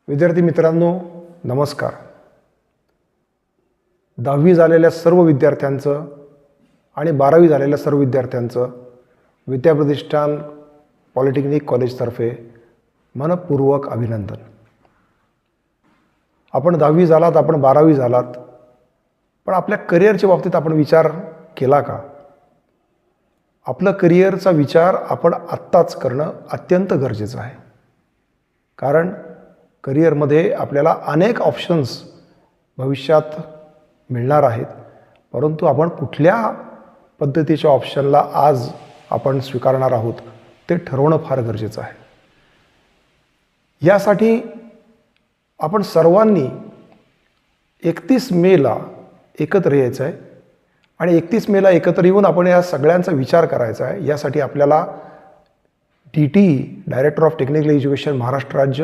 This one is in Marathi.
विद्यार्थी मित्रांनो, नमस्कार. 10वी झालेल्या सर्व विद्यार्थ्यांचं आणि 12वी झालेल्या सर्व विद्यार्थ्यांचं विद्याप्रतिष्ठान पॉलिटेक्निक कॉलेजतर्फे मनपूर्वक अभिनंदन. आपण 10वी झालात, आपण 12वी झालात, पण आपल्या करिअरच्या बाबतीत आपण विचार केला का? आपलं करिअरचा विचार आपण आत्ताच करणं अत्यंत गरजेचं आहे. कारण करिअरमध्ये आपल्याला अनेक ऑप्शन्स भविष्यात मिळणार आहेत, परंतु आपण कुठल्या पद्धतीच्या ऑप्शनला आज आपण स्वीकारणार आहोत ते ठरवणं फार गरजेचं आहे. यासाठी आपण सर्वांनी 31 मेला एकत्र यायचं आहे आणि 31 मेला एकत्र येऊन आपण या सगळ्यांचा विचार करायचा आहे. यासाठी आपल्याला DTE director of technical education Maharashtra राज्य